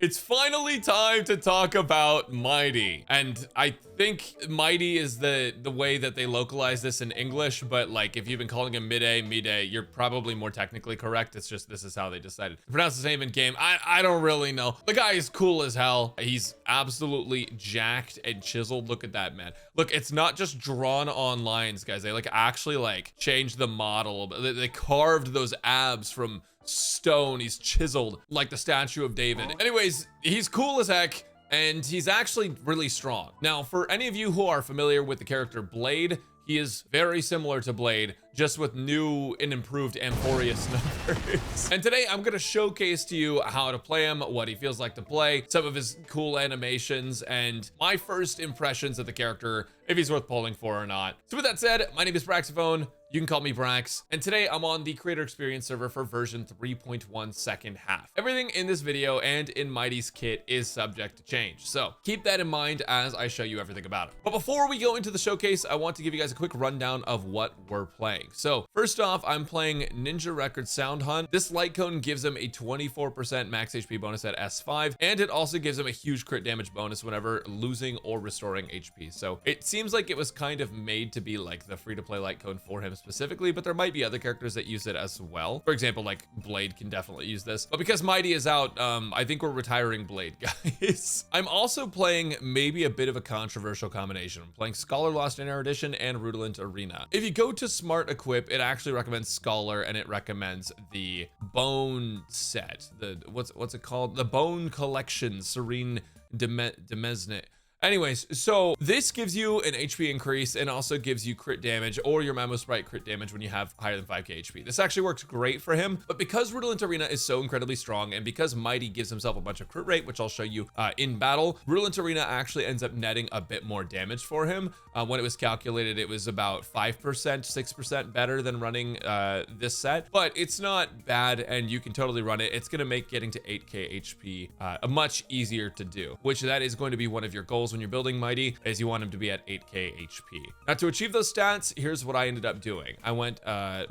It's finally time to talk about Mydei. And I think Mydei is the way that they localize this in English, but like if you've been calling him Mydei, you're probably more technically correct. It's just this is how they decided to pronounce his name in game. I don't really know. The guy is cool as hell. He's absolutely jacked and chiseled. Look at that, man. Look, it's not just drawn on lines, guys. They like actually like changed the model. They carved those abs from stone. He's chiseled like the statue of David. Anyways, he's cool as heck, and he's actually really strong. Now, for any of you who are familiar with the character Blade, he is very similar to Blade, just with new and improved Amphorius numbers. And today I'm gonna showcase to you how to play him, what he feels like to play, some of his cool animations, and my first impressions of the character, if he's worth pulling for or not. So with that said, my name is Braxophone. You can call me Brax, and today I'm on the creator experience server for version 3.1 second half. Everything in this video and in Mydei's kit is subject to change, so keep that in mind as I show you everything about it. But before we go into the showcase, I want to give you guys a quick rundown of what we're playing. So first off, I'm playing Ninja Record Sound Hunt. This light cone gives him a 24% max HP bonus at S5, and it also gives him a huge crit damage bonus whenever losing or restoring HP. So it seems like it was kind of made to be like the free-to-play light cone for him specifically, but there might be other characters that use it as well. For example, like Blade can definitely use this, but because Mydei is out, I think we're retiring Blade, guys. I'm also playing maybe a bit of a controversial combination. I'm playing Scholar Lost in Erudition and Rudolent Arena. If you go to Smart Equip, it actually recommends Scholar, and it recommends the Bone set. The what's it called? The Bone Collection, Serene Demesne. Anyways, so this gives you an HP increase and also gives you crit damage or your Mammo Sprite crit damage when you have higher than 5k HP. This actually works great for him, but because Rudolent Arena is so incredibly strong and because Mydei gives himself a bunch of crit rate, which I'll show you in battle, Rudolent Arena actually ends up netting a bit more damage for him. When it was calculated, it was about 5%, 6% better than running this set, but it's not bad and you can totally run it. It's gonna make getting to 8k HP much easier to do, which that is going to be one of your goals when you're building Mydei, is you want him to be at 8k HP. Now to achieve those stats, here's what I ended up doing. I went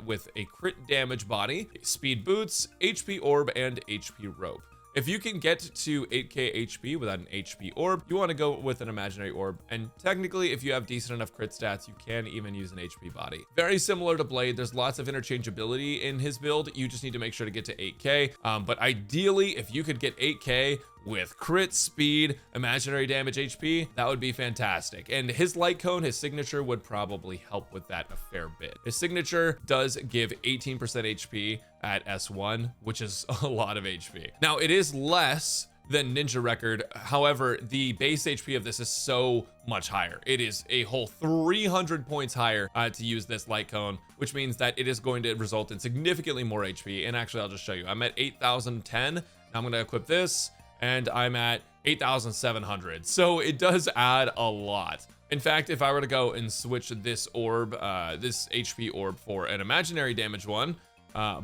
with a crit damage body, speed boots, HP orb, and HP rope. If you can get to 8k HP without an HP orb, you want to go with an imaginary orb. And technically, if you have decent enough crit stats, you can even use an HP body. Very similar to Blade, there's lots of interchangeability in his build. You just need to make sure to get to 8k. But ideally, if you could get 8k with crit, speed, imaginary damage, HP, that would be fantastic. And his light cone, his signature, would probably help with that a fair bit. His signature does give 18% HP at S1, which is a lot of HP. Now, it is less than Ninja Record. However, the base HP of this is so much higher. It is a whole 300 points higher to use this light cone, which means that it is going to result in significantly more HP. And actually, I'll just show you. I'm at 8,010. Now I'm going to equip this, and I'm at 8,700. So it does add a lot. In fact, if I were to go and switch this orb, this HP orb for an imaginary damage one,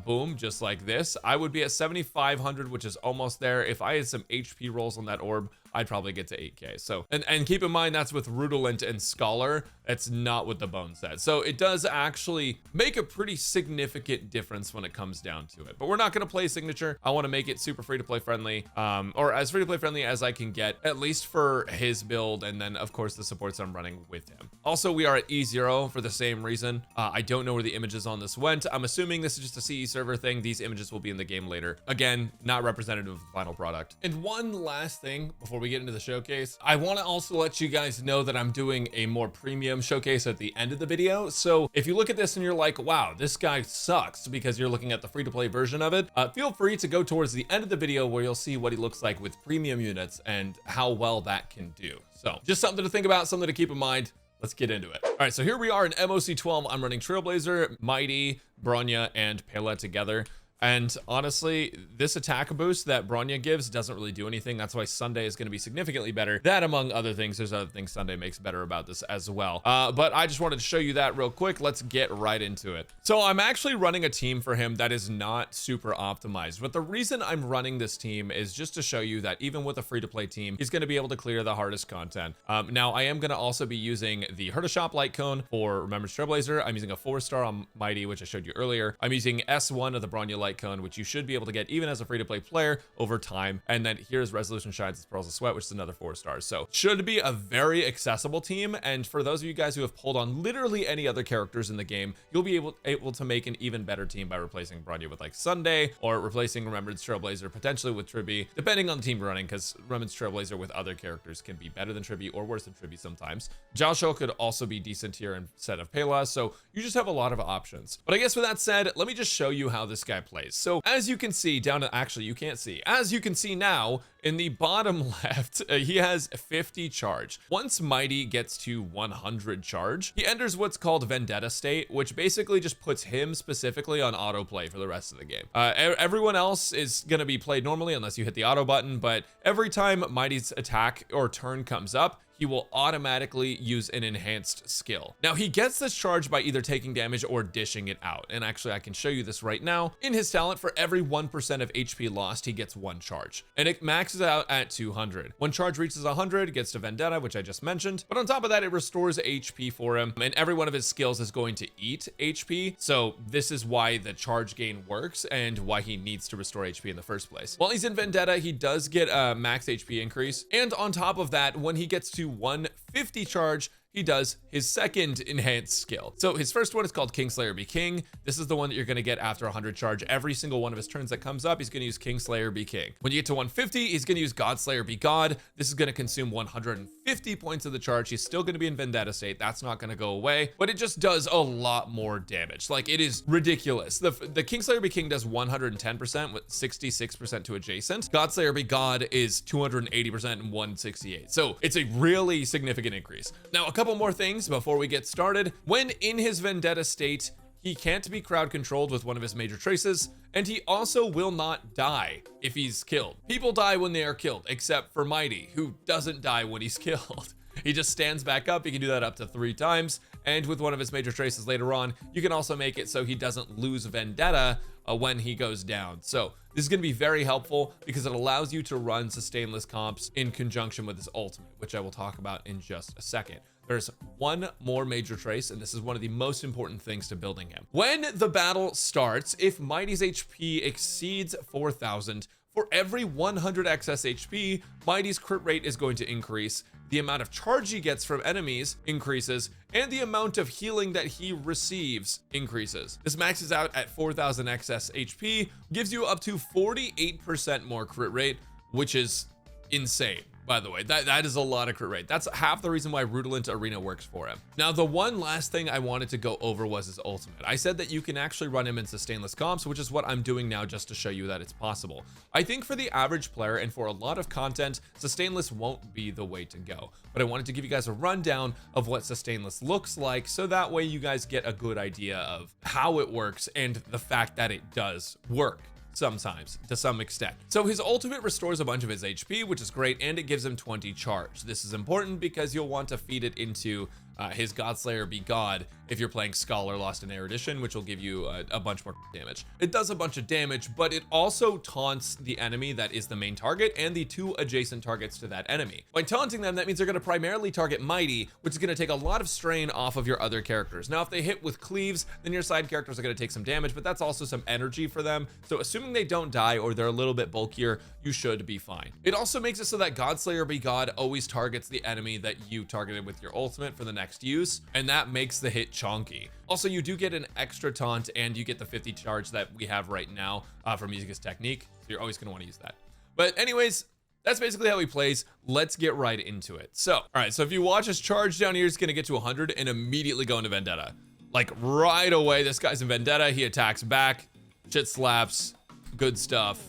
boom, just like this, I would be at 7,500, which is almost there. If I had some HP rolls on that orb, I'd probably get to 8k. So, and keep in mind, that's with Rudolent and Scholar. It's not with the Bone set. So it does actually make a pretty significant difference when it comes down to it. But we're not going to play Signature. I want to make it super free to play friendly, or as free to play friendly as I can get, at least for his build. And then of course the supports I'm running with him. Also, we are at E0 for the same reason. I don't know where the images on this went. I'm assuming this is just a CE server thing. These images will be in the game later. Again, not representative of the final product. And one last thing before we get into the showcase, I want to also let you guys know that I'm doing a more premium showcase at the end of the video. So if you look at this and you're like, wow, this guy sucks, because you're looking at the free-to-play version of it, feel free to go towards the end of the video where you'll see what he looks like with premium units and how well that can do. So just something to think about, something to keep in mind. Let's get into it. All right, so here we are in MOC 12. I'm running Trailblazer, Mydei, Bronya, and Pela together. And honestly, this attack boost that Bronya gives doesn't really do anything. That's why Sunday is going to be significantly better. That, among other things, there's other things Sunday makes better about this as well. But I just wanted to show you that real quick. Let's get right into it. So I'm actually running a team for him that is not super optimized. But the reason I'm running this team is just to show you that even with a free-to-play team, he's going to be able to clear the hardest content. Now, I am going to also be using the Herta Shop Light Cone for Remembrance Trailblazer. I'm using a 4-star on Mydei, which I showed you earlier. I'm using S1 of the Bronya Light light cone, which you should be able to get even as a free-to-play player over time. And then here's Resolution Shines, it's Pearls of Sweat, which is another 4 stars. So should be a very accessible team. And for those of you guys who have pulled on literally any other characters in the game, you'll be able to make an even better team by replacing Bronya with like Sunday, or replacing Remembrance Trailblazer potentially with Tribby, depending on the team you're running, because Remembrance Trailblazer with other characters can be better than Tribby or worse than Tribby sometimes. Jiaoshu could also be decent here instead of Pela, so you just have a lot of options. But I guess with that said, let me just show you how this guy plays. So as you can see down to, actually you can't see, as you can see now in the bottom left, he has 50 charge. Once Mydei gets to 100 charge, he enters what's called Vendetta state, which basically just puts him specifically on autoplay for the rest of the game. Everyone else is gonna be played normally unless you hit the auto button, but every time Mydei's attack or turn comes up, he will automatically use an enhanced skill. Now he gets this charge by either taking damage or dishing it out. And actually I can show you this right now. In his talent, for every 1% of HP lost, he gets 1 charge. And it maxes out at 200. When charge reaches 100, it gets to Vendetta, which I just mentioned. But on top of that, it restores HP for him. And every one of his skills is going to eat HP. So this is why the charge gain works and why he needs to restore HP in the first place. While he's in Vendetta, he does get a max HP increase. And on top of that, when he gets to 150 charge, he does his second enhanced skill. So his first one is called Kingslayer Be King. This is the one that you're gonna get after 100 charge. Every single one of his turns that comes up, he's gonna use Kingslayer Be King. When you get to 150, he's gonna use Godslayer Be God. This is gonna consume 150 points of the charge. He's still gonna be in Vendetta state. That's not gonna go away, but it just does a lot more damage. Like, it is ridiculous. The Kingslayer Be King does 110% with 66% to adjacent. Godslayer Be God is 280% and 168. So it's a really significant increase. Now, a couple more things before we get started. When in his Vendetta state, he can't be crowd controlled with one of his major traces, and he also will not die if he's killed. People die when they are killed, except for Mydei, who doesn't die when he's killed. He just stands back up. He can do that up to 3 times. And with one of his major traces later on, you can also make it so he doesn't lose Vendetta when he goes down. So this is going to be very helpful because it allows you to run sustainless comps in conjunction with his ultimate, which I will talk about in just a second. There's one more major trace, and this is one of the most important things to building him. When the battle starts, if Mydei's HP exceeds 4,000, for every 100 excess HP, Mydei's crit rate is going to increase, the amount of charge he gets from enemies increases, and the amount of healing that he receives increases. This maxes out at 4,000 excess HP, gives you up to 48% more crit rate, which is insane. By the way, that is a lot of crit rate. That's half the reason why Rudolent Arena works for him. Now, the one last thing I wanted to go over was his ultimate. I said that you can actually run him in sustainless comps, which is what I'm doing now just to show you that it's possible. I think for the average player and for a lot of content, sustainless won't be the way to go. But I wanted to give you guys a rundown of what sustainless looks like, so that way you guys get a good idea of how it works and the fact that it does work. Sometimes, to some extent. So his ultimate restores a bunch of his HP, which is great, and it gives him 20 charge. This is important because you'll want to feed it into his Godslayer Be God if you're playing Scholar Lost in Air Edition, which will give you a bunch more damage. It does a bunch of damage, but it also taunts the enemy that is the main target and the 2 adjacent targets to that enemy. By taunting them, that means they're going to primarily target Mydei, which is going to take a lot of strain off of your other characters. Now, if they hit with cleaves, then your side characters are going to take some damage, but that's also some energy for them. So assuming they don't die or they're a little bit bulkier, you should be fine. It also makes it so that Godslayer Be God always targets the enemy that you targeted with your ultimate for the next use, and that makes the hit chonky. Also, you do get an extra taunt and you get the 50 charge that we have right now from using his technique, so you're always going to want to use that. But anyways, that's basically how he plays. Let's get right into it. So, all right, so if you watch his charge down here, it's going to get to 100 and immediately go into Vendetta. Like right away, this guy's in Vendetta. He attacks back, shit slaps, good stuff.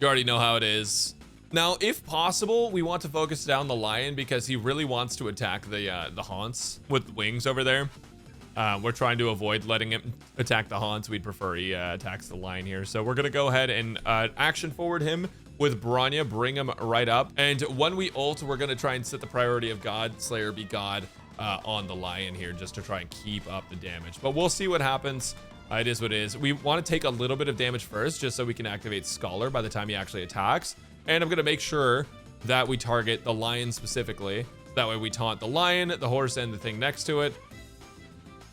You already know how it is. Now, if possible, we want to focus down the lion because he really wants to attack the haunts with wings over there. We're trying to avoid letting him attack the haunts. We'd prefer he attacks the lion here. So we're gonna go ahead and action forward him with Bronya, bring him right up. And when we ult, we're gonna try and set the priority of Godslayer Be God on the lion here just to try and keep up the damage. But we'll see what happens. It is what it is. We want to take a little bit of damage first just so we can activate Scholar by the time he actually attacks. And I'm going to make sure that we target the lion specifically. That way we taunt the lion, the horse, and the thing next to it.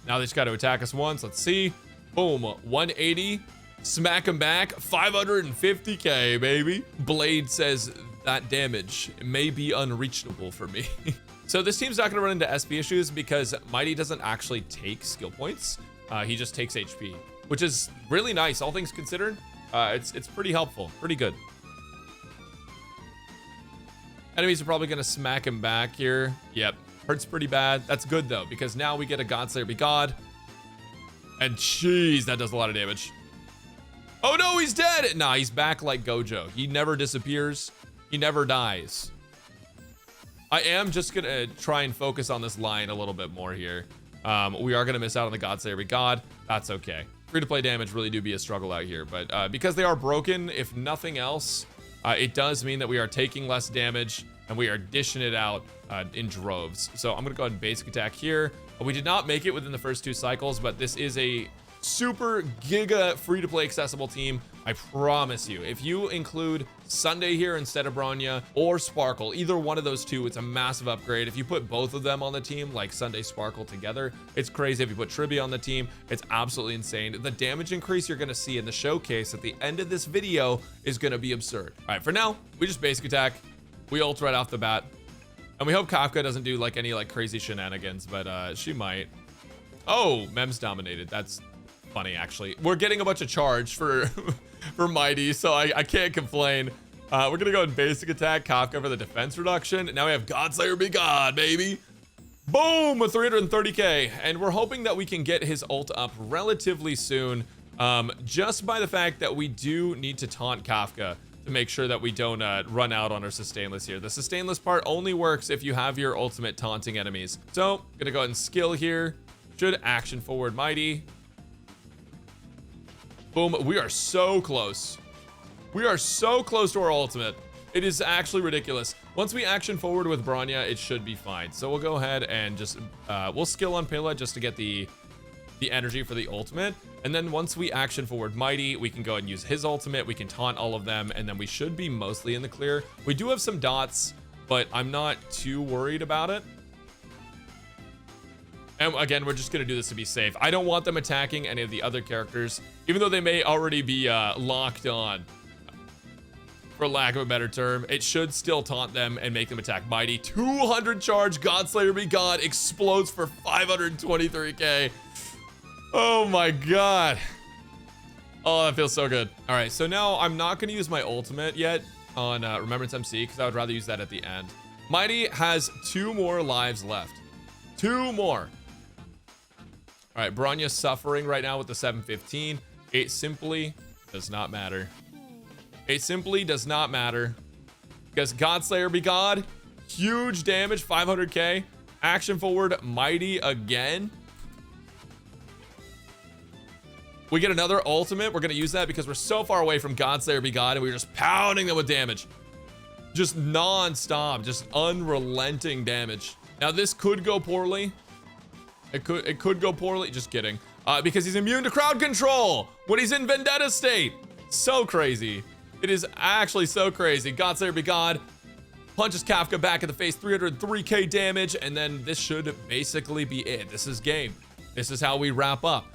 Now they just got to attack us once. Let's see. Boom. 180. Smack him back. 550k, baby. Blade says that damage may be unreachable for me. So this team's not going to run into SP issues because Mydei doesn't actually take skill points. He just takes HP, which is really nice, all things considered. It's pretty helpful, pretty good. Enemies are probably going to smack him back here. Yep, hurts pretty bad. That's good though, because now we get a Godslayer be God. And jeez, that does a lot of damage. Oh no, he's dead. Nah, he's back like Gojo. He never disappears. He never dies. I am just gonna try and focus on this line a little bit more here. We are gonna miss out on the Godslayer be God. That's okay. Free-to-play damage really do be a struggle out here, but because they are broken, if nothing else, it does mean that we are taking less damage and we are dishing it out in droves. So I'm gonna go ahead and basic attack here. We did not make it within the first 2 cycles, but this is a super giga free-to-play accessible team. I promise you, if you include Sunday here instead of Bronya or Sparkle, either one of those two, it's a massive upgrade. If you put both of them on the team, like Sunday Sparkle together, it's crazy. If you put Trivia on the team, it's absolutely insane. The damage increase you're going to see in the showcase at the end of this video is going to be absurd. All right, for now, we just basic attack. We ult right off the bat, and we hope Kafka doesn't do like any like crazy shenanigans, but she might. Oh, Mems dominated. That's funny, actually. We're getting a bunch of charge for for Mydei, so I can't complain. We're gonna go in basic attack, Kafka for the defense reduction. Now we have Godslayer be God, baby. Boom, 330k, and we're hoping that we can get his ult up relatively soon, just by the fact that we do need to taunt Kafka to make sure that we don't run out on our sustainless here. The sustainless part only works if you have your ultimate taunting enemies. So gonna go ahead and skill here. Should action forward Mydei. Boom, we are so close. We are so close to our ultimate. It is actually ridiculous. Once we action forward with Bronya, it should be fine. So we'll go ahead and just, we'll skill on Pilla just to get the energy for the ultimate. And then once we action forward Mydei, we can go ahead and use his ultimate. We can taunt all of them, and then we should be mostly in the clear. We do have some dots, but I'm not too worried about it. And again, we're just going to do this to be safe. I don't want them attacking any of the other characters, even though they may already be locked on, for lack of a better term. It should still taunt them and make them attack Mydei. 200 charge, Godslayer be God, explodes for 523k. Oh my god. Oh, that feels so good. All right, so now I'm not going to use my ultimate yet on Remembrance MC, because I would rather use that at the end. Mydei has 2 more lives left. 2 more. All right, Bronya's suffering right now with the 715. It simply does not matter. It simply does not matter. Because Godslayer be God. Huge damage, 500k. Action forward, Mydei again. We get another ultimate. We're going to use that because we're so far away from Godslayer be God, and we're just pounding them with damage. Just non-stop, just unrelenting damage. Now, this could go poorly. It could go poorly. Just kidding. Because he's immune to crowd control when he's in Vendetta state. So crazy. It is actually so crazy. Godslayer be God. Punches Kafka back in the face. 303k damage. And then this should basically be it. This is game. This is how we wrap up.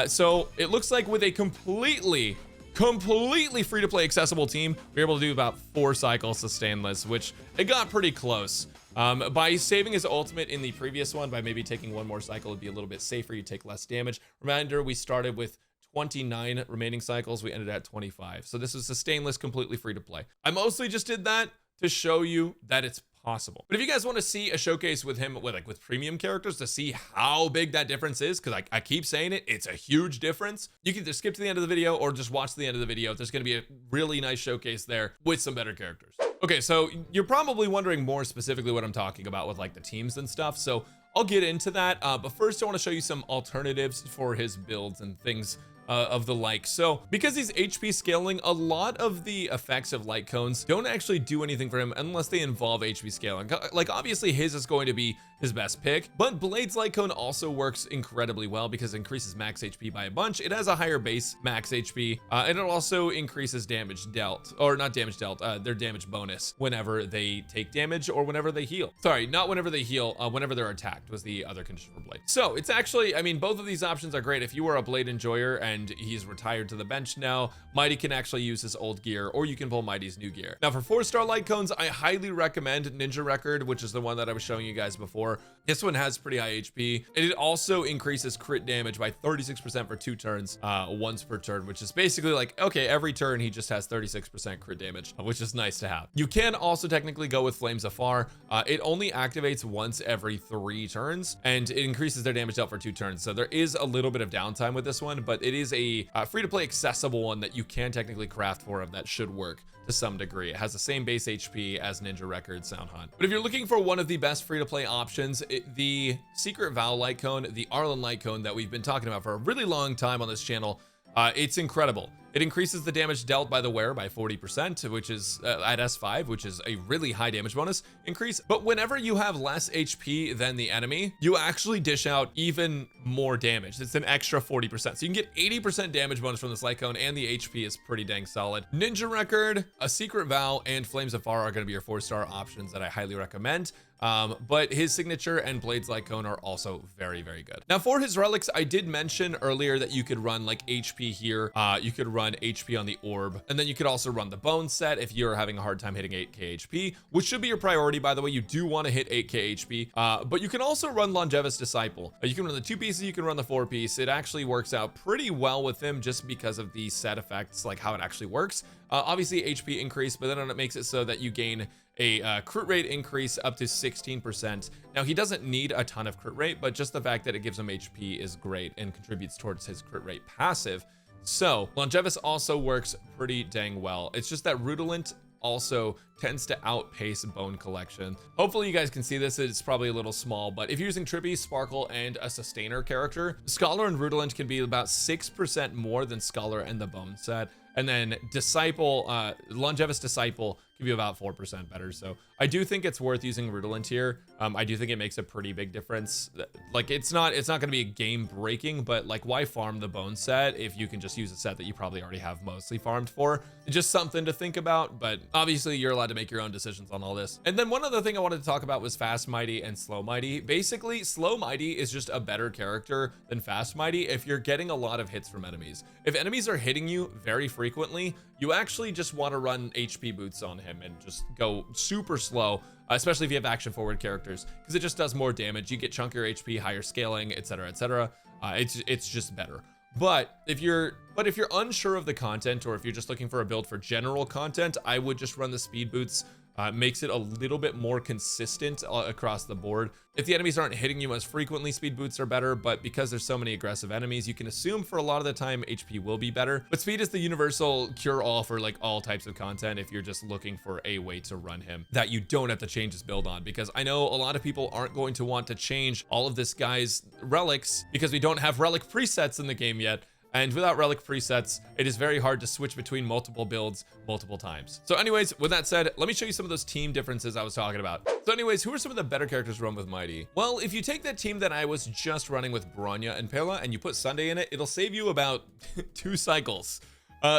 So it looks like with a completely free-to-play accessible team, we're able to do about 4 cycles sustainless, which it got pretty close. By saving his ultimate in the previous one, by maybe taking 1 more cycle, it'd be a little bit safer. You take less damage. Reminder, we started with 29 remaining cycles. We ended at 25. So this is sustainless, completely free to play. I mostly just did that to show you that it's possible. But if you guys want to see a showcase with him with premium characters to see how big that difference is, because I keep saying it, it's a huge difference. You can just skip to the end of the video or just watch the end of the video. There's going to be a really nice showcase there with some better characters. Okay, so you're probably wondering more specifically what I'm talking about with like the teams and stuff. So I'll get into that. But first I want to show you some alternatives for his builds and things of the like. So because he's HP scaling, a lot of the effects of light cones don't actually do anything for him unless they involve HP scaling. Like obviously his is going to be his best pick, but Blade's light cone also works incredibly well because it increases max HP by a bunch. It has a higher base max HP, and it also increases damage dealt, or not damage dealt, their damage bonus whenever they take damage or whenever they heal. Sorry, not whenever they heal, whenever they're attacked was the other condition for Blade. So it's actually, I mean, both of these options are great. If you are a Blade enjoyer and and he's retired to the bench now, Mydei can actually use his old gear, or you can pull Mydei's new gear. Now for 4-star light cones, I highly recommend Ninja Record, which is the one that I was showing you guys before. This one has pretty high HP, and it also increases crit damage by 36% for 2 turns, once per turn, which is basically like, okay, every turn he just has 36% crit damage, which is nice to have. You can also technically go with Flames Afar. It only activates once every 3 turns, and it increases their damage dealt for 2 turns. So there is a little bit of downtime with this one, but it is a free-to-play accessible one that you can technically craft for him that should work to some degree. It has the same base HP as Ninja Record Sound Hunt. But if you're looking for one of the best free-to-play options, the Secret Vow Light Cone, the Arlen Light Cone that we've been talking about for a really long time on this channel, it's incredible. It increases the damage dealt by the wearer by 40%, which is at S5, which is a really high damage bonus increase. But whenever you have less HP than the enemy, you actually dish out even more damage. It's an extra 40%. So you can get 80% damage bonus from this light cone, and the HP is pretty dang solid. Ninja Record, a Secret Vow, and Flames of Far are going to be your 4-star options that I highly recommend. But his signature and Blades Light Cone are also very, very good. Now for his relics, I did mention earlier that you could run like HP here. You could run HP on the orb, and then you could also run the bone set if you're having a hard time hitting 8k HP, which should be your priority, by the way. You do want to hit 8k HP, but you can also run Longevous Disciple. You can run the 2 pieces, you can run the 4 piece. It actually works out pretty well with him just because of the set effects, like how it actually works. Obviously HP increase, but then it makes it so that you gain a crit rate increase up to 16%. Now he doesn't need a ton of crit rate, but just the fact that it gives him HP is great and contributes towards his crit rate passive. So Longevous also works pretty dang well. It's just that Rutilant also tends to outpace Bone Collection. Hopefully you guys can see this. It's probably a little small, but if you're using Trippy, Sparkle, and a Sustainer character, Scholar and Rutilant can be about 6% more than Scholar and the Bone set. And then Disciple, Longevous Disciple can be about 4% better. So I do think it's worth using Rutilant here. I do think it makes a pretty big difference. Like it's not going to be a game breaking, but like why farm the Bone set if you can just use a set that you probably already have mostly farmed for? Just something to think about, but obviously you're allowed to make your own decisions on all this. And then one other thing I wanted to talk about was Fast Mydei and Slow Mydei. Basically, Slow Mydei is just a better character than Fast Mydei if you're getting a lot of hits from enemies. If enemies are hitting you very frequently, you actually just want to run HP boots on him and just go super slow, especially if you have action forward characters, because it just does more damage. You get chunkier HP, higher scaling, etc., etc. It's just better. But if you're unsure of the content, or if you're just looking for a build for general content, I would just run the speed boots. Makes it a little bit more consistent across the board. If the enemies aren't hitting you as frequently, speed boots are better, but because there's so many aggressive enemies, you can assume for a lot of the time HP will be better. But speed is the universal cure-all for like all types of content if you're just looking for a way to run him that you don't have to change his build on, because I know a lot of people aren't going to want to change all of this guy's relics because we don't have relic presets in the game yet. And without relic presets, it is very hard to switch between multiple builds multiple times. So anyways, with that said, let me show you some of those team differences I was talking about. So anyways, who are some of the better characters to run with Mydei? Well, if you take that team that I was just running with Bronya and Pela and you put Sunday in it, it'll save you about 2 cycles.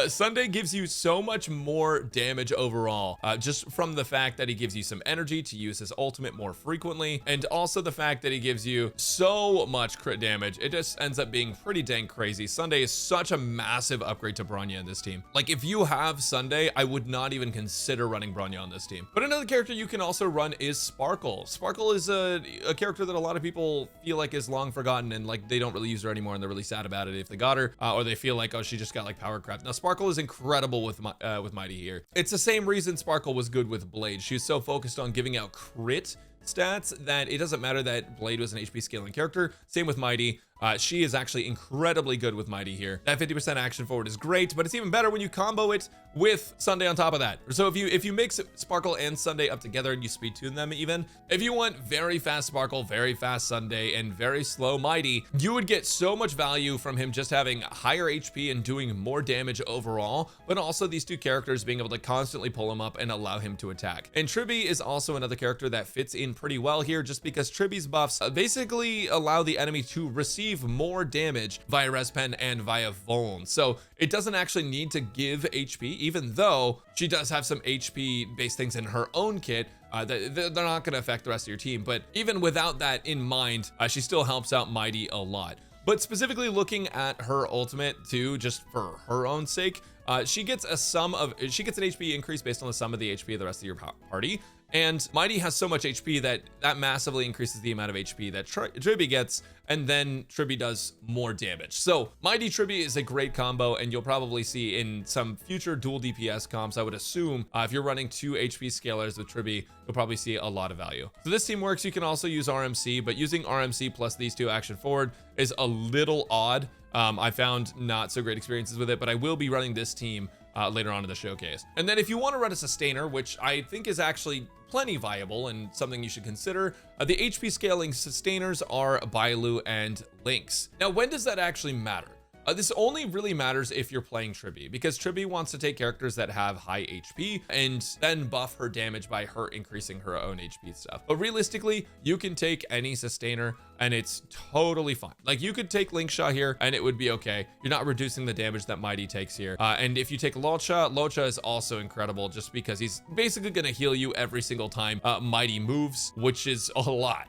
Sunday gives you so much more damage overall, just from the fact that he gives you some energy to use his ultimate more frequently, and also the fact that he gives you so much crit damage. It just ends up being pretty dang crazy. Sunday is such a massive upgrade to Bronya in this team. Like if you have Sunday, I would not even consider running Bronya on this team. But another character you can also run is Sparkle. Sparkle is a character that a lot of people feel like is long forgotten, and like they don't really use her anymore, and they're really sad about it if they got her, or they feel like, oh, she just got like power crap. Now Sparkle is incredible with Mydei here. It's the same reason Sparkle was good with Blade. She was so focused on giving out crit stats that it doesn't matter that Blade was an HP scaling character. Same with Mydei. She is actually incredibly good with Mydei here. That 50% action forward is great, but it's even better when you combo it with Sunday on top of that. So if you mix Sparkle and Sunday up together and you speed tune them even, if you want very fast Sparkle, very fast Sunday, and very slow Mydei, you would get so much value from him just having higher HP and doing more damage overall, but also these two characters being able to constantly pull him up and allow him to attack. And Tribby is also another character that fits in pretty well here, just because Tribby's buffs basically allow the enemy to receive more damage via Respen and via Vuln. So it doesn't actually need to give HP, even though she does have some HP based things in her own kit. They're not going to affect the rest of your team, but even without that in mind, she still helps out Mydei a lot. But specifically looking at her ultimate too, just for her own sake, she gets an HP increase based on the sum of the HP of the rest of your party. And Mydei has so much HP that massively increases the amount of HP that Tribby gets, and then Tribby does more damage. So Mydei Tribby is a great combo, and you'll probably see in some future dual DPS comps, I would assume, if you're running 2 HP scalers with Tribby, you'll probably see a lot of value. So this team works. You can also use RMC, but using RMC plus these 2 action forward is a little odd. I found not so great experiences with it, but I will be running this team later on in the showcase. And then if you want to run a sustainer, which I think is actually plenty viable and something you should consider, the HP scaling sustainers are Bailu and Lynx. Now, when does that actually matter? This only really matters if you're playing Tribby, because Tribby wants to take characters that have high HP and then buff her damage by her increasing her own HP stuff. But realistically, you can take any sustainer and it's totally fine. Like, you could take Linksha here and it would be okay. You're not reducing the damage that Mydei takes here. And if you take Locha is also incredible just because he's basically gonna heal you every single time Mydei moves, which is a lot.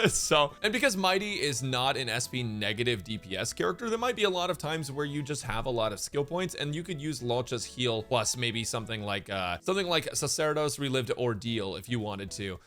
So, and because Mydei is not an SP negative DPS character, there might be a lot of times where you just have a lot of skill points and you could use Locha's heal plus maybe something like Sacerdos Relived Ordeal if you wanted to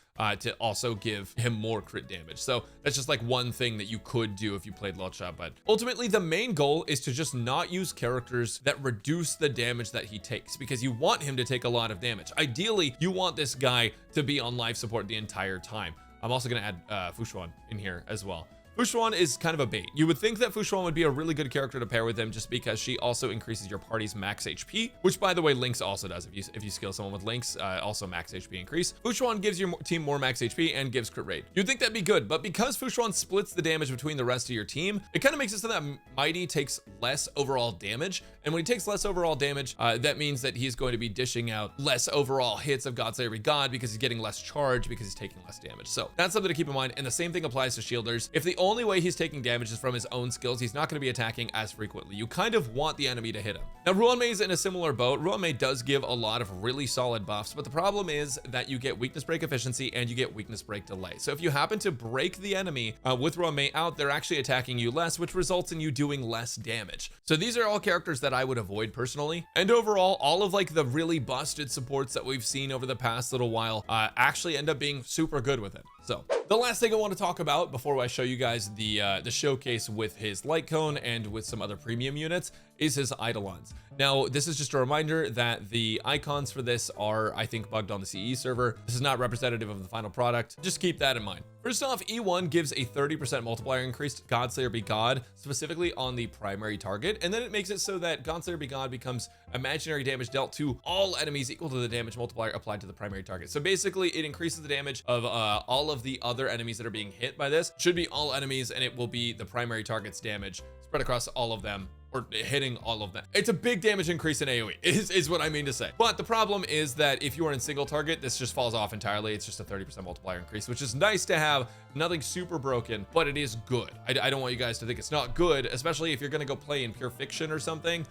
also give him more crit damage. So that's just like one thing that you could do if you played Locha. But ultimately the main goal is to just not use characters that reduce the damage that he takes, because you want him to take a lot of damage. Ideally, you want this guy to be on life support the entire time. I'm also going to add Fushuan in here as well. Fushuan is kind of a bait. You would think that Fushuan would be a really good character to pair with him just because she also increases your party's max HP, which by the way, Lynx also does. If you skill someone with Lynx, also max HP increase. Fushuan gives your team more max HP and gives crit rate. You'd think that'd be good, but because Fushuan splits the damage between the rest of your team, it kind of makes it so that Mydei takes less overall damage. And when he takes less overall damage, that means that he's going to be dishing out less overall hits of God Slayer God because he's getting less charge because he's taking less damage. So that's something to keep in mind. And the same thing applies to shielders. If the only way he's taking damage is from his own skills, he's not going to be attacking as frequently. You kind of want the enemy to hit him. Now, Ruanmei is in a similar boat. Ruanmei does give a lot of really solid buffs, but the problem is that you get weakness break efficiency and you get weakness break delay. So if you happen to break the enemy with Ruanmei out, they're actually attacking you less, which results in you doing less damage. So these are all characters that I would avoid personally. And overall, all of like the really busted supports that we've seen over the past little while actually end up being super good with it. So the last thing I want to talk about before I show you guys the showcase with his light cone and with some other premium units is his Eidolons. Now, this is just a reminder that the icons for this are, I think, bugged on the CE server. This is not representative of the final product. Just keep that in mind. First off, E1 gives a 30% multiplier increase to God Slayer Be God, specifically on the primary target, and then it makes it so that God Slayer Be God becomes imaginary damage dealt to all enemies equal to the damage multiplier applied to the primary target. So basically, it increases the damage of all of the other enemies that are being hit by this. Should be all enemies, and it will be the primary target's damage spread across all of them, or hitting all of them. It's a big damage increase in AoE, is what I mean to say. But the problem is that if you are in single target, this just falls off entirely. It's just a 30% multiplier increase, which is nice to have. Nothing super broken, but it is good. I don't want you guys to think it's not good, especially if you're gonna go play in pure fiction or something.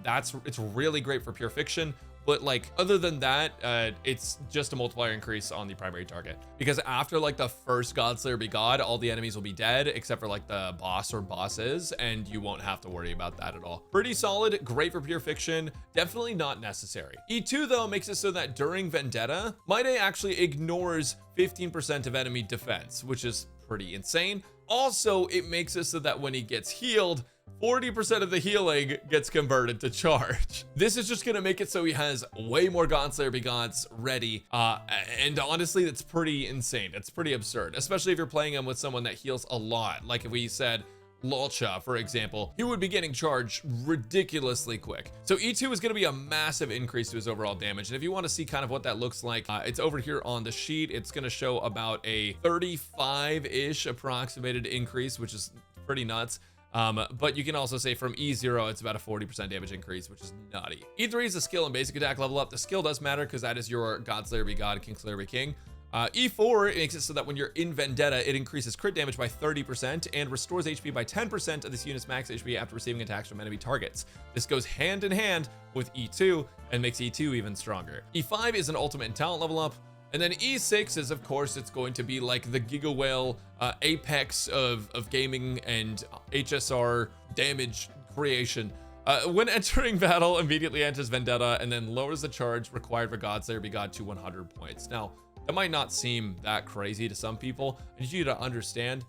It's really great for pure fiction. But like, other than that, it's just a multiplier increase on the primary target, because after like the first God Slayer Be God, all the enemies will be dead except for like the boss or bosses, and you won't have to worry about that at all. Pretty solid, great for pure fiction, definitely not necessary. E2 though makes it so that during Vendetta, Mydei actually ignores 15% of enemy defense, which is pretty insane. Also, it makes it so that when he gets healed, 40% of the healing gets converted to charge. This is just gonna make it so he has way more God Slayer Be Gods ready. And honestly, that's pretty insane. It's pretty absurd, especially if you're playing him with someone that heals a lot. Like if we said Locha, for example, he would be getting charged ridiculously quick. So E2 is going to be a massive increase to his overall damage. And if you want to see kind of what that looks like, it's over here on the sheet. It's going to show about a 35-ish approximated increase, which is pretty nuts. But you can also say from E0, it's about a 40% damage increase, which is nutty. E3 is a skill and basic attack level up. The skill does matter because that is your God Slayer Be God, King Slayer Be King. E4 makes it so that when you're in Vendetta, it increases crit damage by 30% and restores HP by 10% of this unit's max HP after receiving attacks from enemy targets. This goes hand in hand with E2 and makes E2 even stronger. E5 is an ultimate and talent level up. And then E6 is, of course, it's going to be like the Giga Whale apex of gaming and HSR damage creation. When entering battle, immediately enters Vendetta and then lowers the charge required for God Slayer Be God to 100 points. Now, that might not seem that crazy to some people. I need you to understand,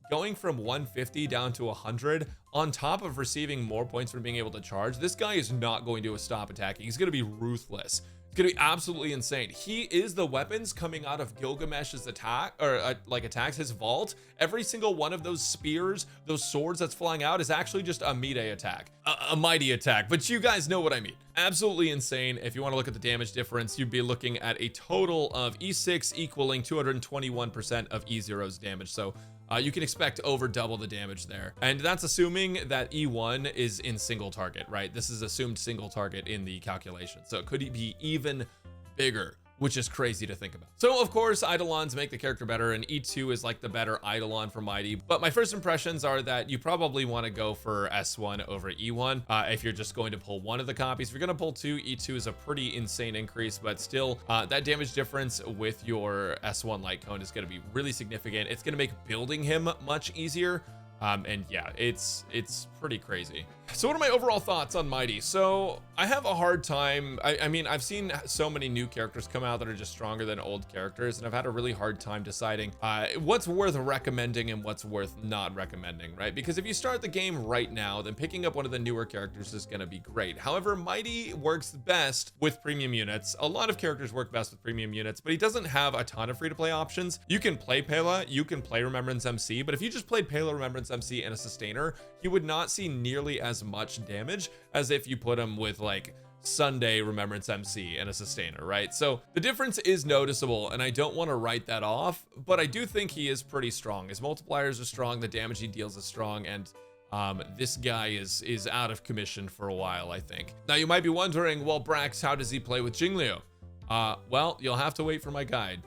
going from 150 down to 100, on top of receiving more points from being able to charge, this guy is not going to stop attacking. He's going to be ruthless. It's gonna be absolutely insane. He is the weapons coming out of Gilgamesh's attack, or like attacks, his vault. Every single one of those spears, those swords that's flying out is actually just a Mydei attack, a Mydei attack, but you guys know what I mean. Absolutely insane. If you want to look at the damage difference, you'd be looking at a total of E6 equaling 221% of E0's damage. So you can expect over double the damage there. And that's assuming that E1 is in single target, right? This is assumed single target in the calculation. So it could be even bigger, which is crazy to think about. So of course, Eidolons make the character better, and E2 is like the better Eidolon for Mydei. But my first impressions are that you probably want to go for S1 over E1 if you're just going to pull one of the copies. If you're going to pull two, E2 is a pretty insane increase, but still that damage difference with your S1 light cone is going to be really significant. It's going to make building him much easier. And yeah, it's pretty crazy. So what are my overall thoughts on Mydei? So I have a hard time. I mean, I've seen so many new characters come out that are just stronger than old characters, and I've had a really hard time deciding what's worth recommending and what's worth not recommending, right? Because if you start the game right now, then picking up one of the newer characters is gonna be great. However, Mydei works best with premium units. A lot of characters work best with premium units, but he doesn't have a ton of free-to-play options. You can play Pela, you can play Remembrance MC, but if you just played Pela, Remembrance MC, and a Sustainer, you would not see nearly as much damage as if you put him with like Sunday, Remembrance MC, and a Sustainer, right? So the difference is noticeable, and I don't want to write that off, but I do think he is pretty strong. His multipliers are strong, the damage he deals is strong, and this guy is out of commission for a while, I think. Now you might be wondering, well, Brax, how does he play with Jingliu? Well, you'll have to wait for my guide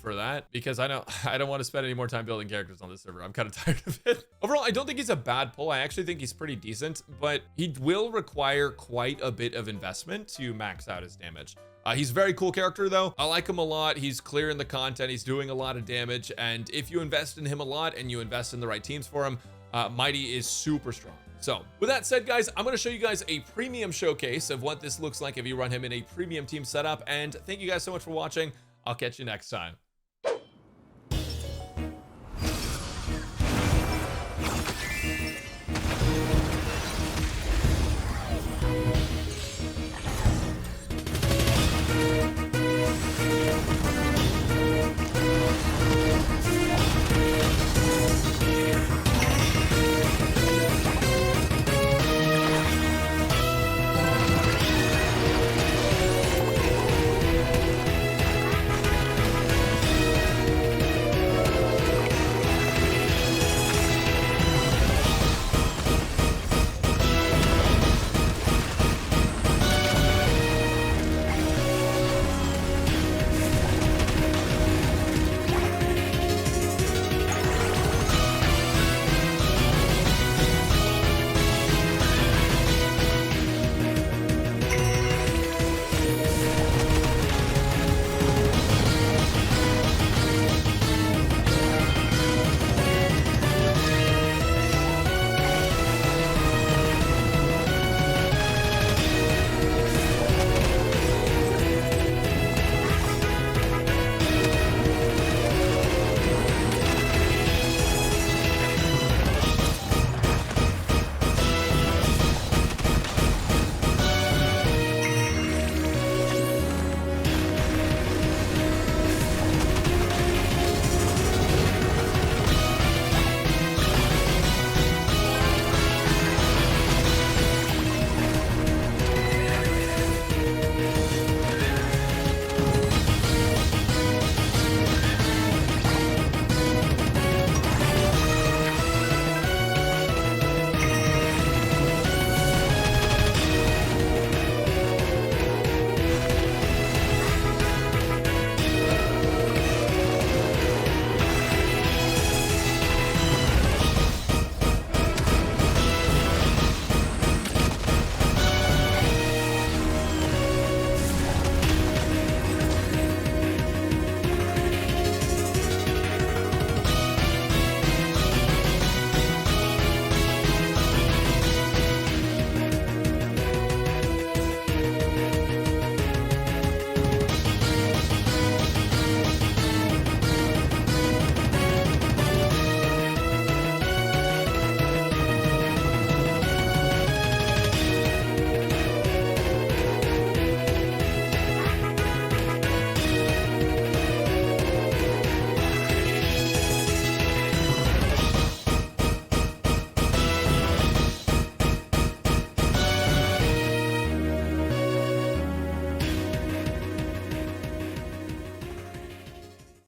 for that, because I don't want to spend any more time building characters on this server. I'm kind of tired of it. Overall, I don't think he's a bad pull. I actually think he's pretty decent, but he will require quite a bit of investment to max out his damage. He's a very cool character though. I like him a lot. He's clear in the content. He's doing a lot of damage, and if you invest in him a lot and you invest in the right teams for him, Mydei is super strong. So with that said, guys, I'm going to show you guys a premium showcase of what this looks like if you run him in a premium team setup. And thank you guys so much for watching. I'll catch you next time.